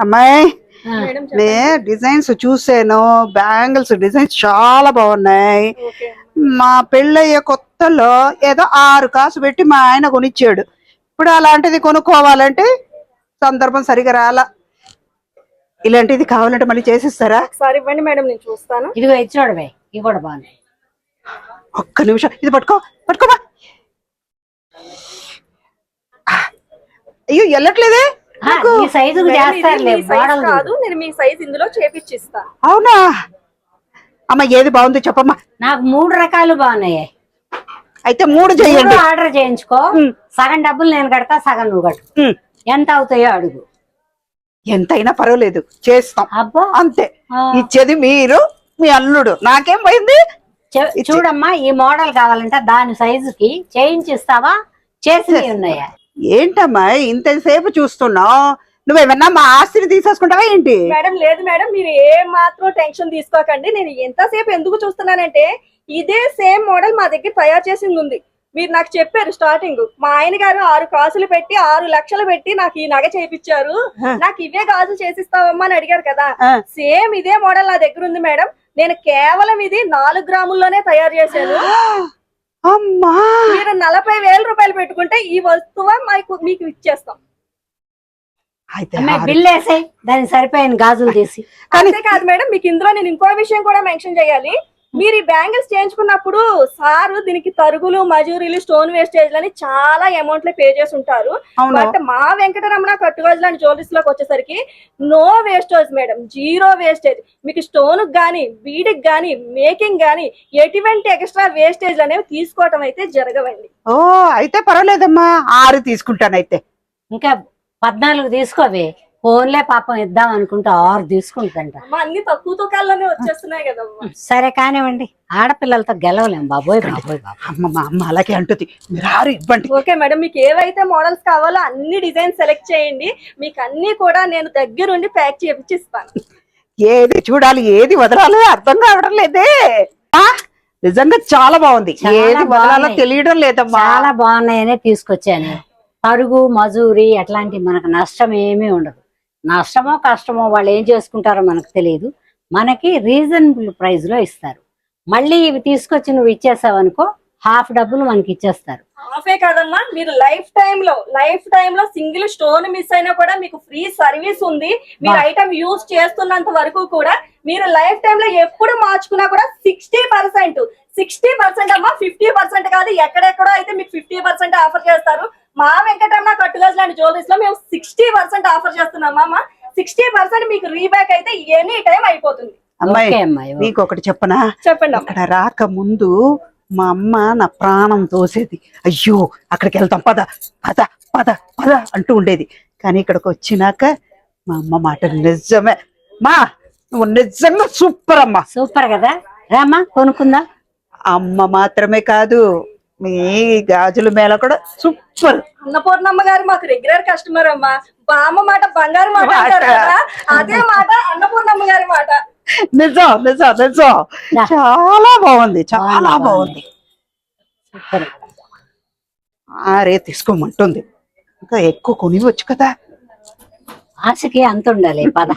అమ్మాయి మేడం నే డిజైన్స్ చూసాను, బ్యాంగిల్స్ డిజైన్స్ చాలా బాగున్నాయి. ఓకే మా పెళ్ళయ్యే కొత్తలో ఏదో 6 కాసు పెట్టి మా ఆయన కొనిచ్చాడు. ఇప్పుడు అలాంటిది కొనుక్కోవాలంటే సందర్భం సరిగా రాలా. ఇలాంటిది కావాలంటే మళ్ళీ చేసిస్తారా? ఒకసారి ఇవ్వండి మేడం, నేను చూస్తాను. ఇదిగో ఇచ్చాడువే, ఇవి కూడా బాగున్నాయి. ఒక్క నిమిషం, ఇది పట్టుకోమా. అయ్యో వెళ్ళట్లేదే. ఈ సైజు చేస్తారులే, మోడల్ కాదు, నేను మీ సైజ్ ఇందులో చేపిచ్చిస్తా. అవునా అమ్మ, ఏది బాగుంది చెప్పమ్మా. నాకు 3 రకాలు బాగున్నాయి. అయితే 3 చేయండి. ఆర్డర్ చేయించుకో, సగం డబ్బులు నేను కడతా, సగం నువ్వు కట్టు. ఎంత అవుతాయో అడుగు. ఎంతైనా పర్వాలేదు, చేస్తాం. అబ్బో అంతే. ఇచ్చేది మీరు, మీ అల్లుడు, నాకేం పోయింది. చూడమ్మా, ఈ మోడల్ కావాలంటే దాని సైజుకి చేయించిస్తావా? చేసి ఉన్నాయా? ఏంటమ్మా ఇంతసేపు చూస్తున్నావు? నువ్వేమన్నా మా ఆస్తిని తీసేసుకుంటావా ఏంటి? మేడం లేదు మేడం, మీరు ఏ మాత్రం టెన్షన్ తీసుకోకండి. నేను ఎంతసేపు ఎందుకు చూస్తున్నానంటే ఇదే సేమ్ మోడల్ మా దగ్గర తయారు చేసింది ఉంది. మీరు నాకు చెప్పారు స్టార్టింగ్, మా ఆయన గారు 6 కాసులు పెట్టి 6 లక్షలు పెట్టి నాకు ఈ నగ చేయించారు, నాకు ఇవే గాజులు చేసిస్తావమ్మా అని అడిగారు కదా. సేమ్ ఇదే మోడల్ నా దగ్గర ఉంది మేడం. నేను కేవలం ఇది 4 గ్రాముల్లోనే తయారు చేశాను. అమ్మా, మీరు 40,000 రూపాయలు పెట్టుకుంటే ఈ వస్తువు మీకు ఇచ్చేస్తాం. బిల్ వేసాయి, దానికి సరిపోయిన గాజులు తీసి. అంతే కాదు మేడం, మీకు ఇందులో నేను ఇంకో విషయం కూడా మెన్షన్ చేయాలి. మీరు ఈ బ్యాంగిల్స్ చేయించుకున్నప్పుడు సారు దీనికి తరుగులు, మజూరీలు, స్టోన్ వేస్టేజ్ అని చాలా అమౌంట్ లో పే చేసి ఉంటారు. బట్ మా వెంకటరమణ కట్టుగాజులు అండ్ జ్యువెలరీస్ లోకి వచ్చేసరికి నో వేస్టేజ్ మేడం, 0 వేస్టేజ్. మీకు స్టోన్ గానీ, బీడికి గానీ, మేకింగ్ గానీ ఎటువంటి ఎక్స్ట్రా వేస్టేజ్ అనేవి తీసుకోవటం అయితే జరగవండి. ఓ అయితే పర్వాలేదమ్మా, 6 తీసుకుంటానైతే. ఇంకా 14 తీసుకోవే. ఫోన్లే పాపం ఇద్దాం అనుకుంటే 6 తీసుకుంటంట. అన్ని తక్కువ తూకాల్లోనే వచ్చేస్తున్నాయి కదమ్మా. సరే కానివ్వండి, ఆడపిల్లలతో గెలవలేం బాబోయ్. అమ్మ అలాగే అంటుంది, మీరు 6 ఇవ్వండి. ఓకే మేడం, మీకు ఏవైతే మోడల్స్ కావాలో అన్ని డిజైన్ సెలెక్ట్ చేయండి. మీకు అన్ని కూడా నేను దగ్గరుండి ప్యాక్ చేపించి ఇస్తాను. ఏది చూడాలి, ఏది వదలాలి అర్థం కావడం లేదే. నిజంగా చాలా బాగుంది, ఏది వదలాలో తెలియడం లేదమ్మా. చాలా బాగున్నాయనే తీసుకొచ్చాను. తరుగు, మజూరి అట్లాంటి మనకు నష్టం ఏమీ ఉండదు. నష్టమో కష్టమో వాళ్ళు ఏం చేసుకుంటారో మనకు తెలియదు. మనకి రీజనబుల్ ప్రైస్ లో ఇస్తారు. మళ్ళీ ఇవి తీసుకొచ్చి నువ్వు ఇచ్చేసావు అనుకో, హాఫ్ డబ్బులు మనకి ఇచ్చేస్తారు. హాఫే కాదమ్మా, మీరు లైఫ్ టైమ్ లో సింగిల్ స్టోన్ మిస్ అయినా కూడా మీకు ఫ్రీ సర్వీస్ ఉంది. మీరు ఐటమ్ యూజ్ చేస్తున్నంత వరకు కూడా మీరు లైఫ్ టైమ్ లో ఎప్పుడు మార్చుకున్నా కూడా 60% అమ్మా, 50% కాదు. ఎక్కడెక్కడో అయితే మీకు 50% ఆఫర్ చేస్తారు. మా వెంకటరమణ కట్టుగాజులు అండ్ జ్యువెలరీస్ లో మేము 60% ఆఫర్ చేస్తున్నామా. 60% మీకు రీబ్యాక్ అయితే ఎనీ టైం అయిపోతుంది. అమ్మాయి మీకు ఒకటి చెప్పనా? చెప్పండి. అక్కడ రాక ముందు మా అమ్మ నా ప్రాణం తోసేది. అయ్యో అక్కడికి వెళ్తాం, పద పద పద పద అంటూ ఉండేది. కానీ ఇక్కడికి వచ్చినాక మా అమ్మ మాట నిజమే. మా నువ్వు నిజంగా సూపర్ అమ్మా. సూపర్ కదా, రామ్మా కొనుక్కుందా. అమ్మ మాత్రమే కాదు, మీ గాజుల మేళ కూడా సూపర్. అన్నపూర్ణమ్మ గారు మాకు రెగ్యులర్ కస్టమర్ అమ్మా. బామ్మ మాట బంగారు మాట అంటారు కదా, అదే మాట అన్నపూర్ణమ్మ గారి మాట. నిజం నిజం నిజం, చాలా బాగుంది, చాలా బాగుంది. ఆరే తీసుకోమంటుంది, ఇంకా ఎక్కువ కొనివచ్చు కదా. ఆశకి అంత ఉండాలి. పద